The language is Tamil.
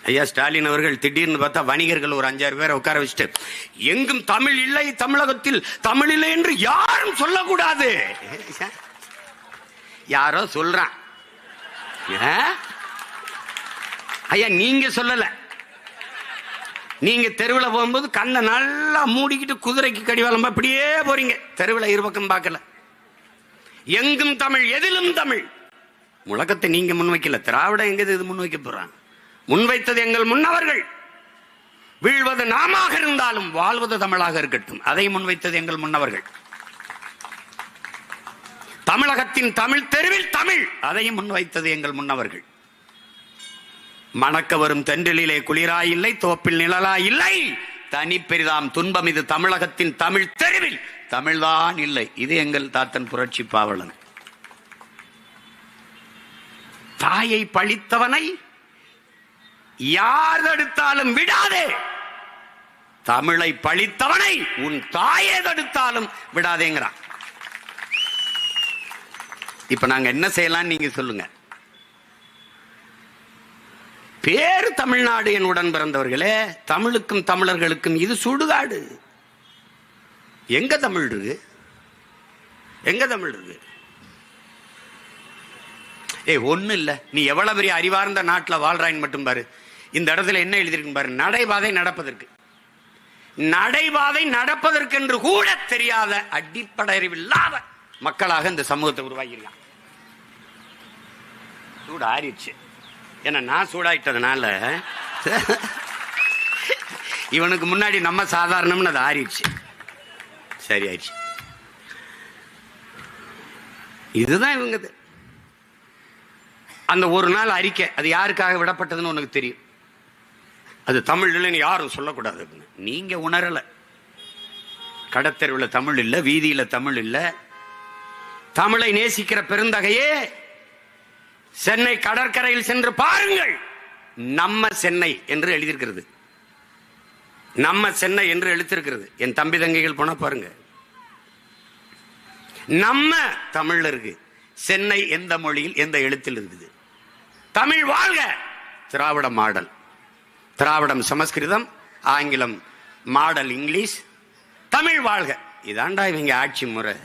ஐயா ஸ்டாலின் அவர்கள் திடீர்னு பார்த்தா வணிகர்கள் ஒரு 5-6 பேரை உட்கார வச்சுட்டு, எங்கும் தமிழ் இல்லை, தமிழகத்தில் தமிழ் இல்லை என்று யாரும் சொல்லக்கூடாது. யாரோ சொல்றான். ஐயா நீங்க சொல்லல. நீங்க தெருவில் போகும்போது கண்ணை நல்லா மூடிக்கிட்டு குதிரைக்கு கடிவாளம் அப்படியே போறீங்க. தெருவில் இருபக்கம் பார்க்கல. எங்கும் தமிழ், எதிலும் தமிழ் முழக்கத்தை நீங்க முன்வைக்கல. திராவிடம் எங்க இது முன்வைக்க போறான்? முன்வைத்தது எங்கள் முன்னவர்கள். வீழ்வது நாமாக இருந்தாலும் வாழ்வது தமிழாக இருக்கட்டும், அதை முன்வைத்தது எங்கள் முன்னவர்கள். தமிழகத்தின் தமிழ் தெருவில் தமிழ், அதையும் முன்வைத்தது எங்கள் முன்னவர்கள். மணக்க வரும் தென்றலிலே குளிராய் இல்லை, தோப்பில் நிழலாய் இல்லை, தனி பெரிதாம் துன்பம் இது தமிழகத்தின் தமிழ் தெருவில் தமிழ்தான் இல்லை. இது எங்கள் தாத்தன் புரட்சி பாவலன். தாயை பழித்தவனை யார் தடுத்தாலும் விடாதே, தமிழை பழித்தவனை உன் தாயை தடுத்தாலும் விடாதேங்கிறான். இப்ப நாங்க என்ன செய்யலாம் நீங்க சொல்லுங்க. பேரு தமிழ்நாடு என் உடன் பிறந்தவர்களே, தமிழுக்கும் தமிழர்களுக்கும் இது சுடுகாடு. எங்க தமிழ் இருக்கு? எங்க தமிழ் இருக்கு? ஒண்ணு இல்ல. நீ எவ்வளவு பெரிய அறிவார்ந்த நாட்டில் வாழ்றாயின்னு மட்டும் பாரு. இந்த இடத்துல என்ன எழுதியிருக்கு பாரு, நடைபாதை நடப்பதற்கு. நடைபாதை நடப்பதற்கு என்று கூட தெரியாத அடிப்படை அறிவில்லாத மக்களாக இந்த சமூகத்தை உருவாகிருக்கான். சூடு ஆறிடுச்சு. ஏன்னா நான் சூடாயிட்டதுனால இவனுக்கு முன்னாடி நம்ம சாதாரணம்னு அது ஆறிடுச்சு. சரி ஆயிடுச்சு. இதுதான் இவங்க. அந்த ஒரு நாள் அறிக்கை அது யாருக்காக விடப்பட்டதுன்னு உனக்கு தெரியும். அது தமிழ் இல்லைன்னு யாரும் சொல்லக்கூடாது. நீங்க உணரல. கடத்தெருவில் தமிழ் இல்ல, வீதியில தமிழ் இல்ல. தமிழை நேசிக்கிற பெருந்தகையே, சென்னை கடற்கரையில் சென்று பாருங்கள். நம்ம சென்னை என்று எழுதியிருக்கிறது. நம்ம சென்னை என்று எழுத்திருக்கிறது. என் தம்பி தங்கைகள் போனா பாருங்க. நம்ம தமிழ்ல இருக்கு. சென்னை எந்த மொழியில் எந்த எழுத்தில் இருக்குது? தமிழ் வாழ்க. திராவிட மாடல், திராவிடம் சமஸ்கிருதம், ஆங்கிலம் மாடல் இங்கிலீஷ், தமிழ் வாழ்க. இதாண்டா இவங்க ஆட்சி முறை.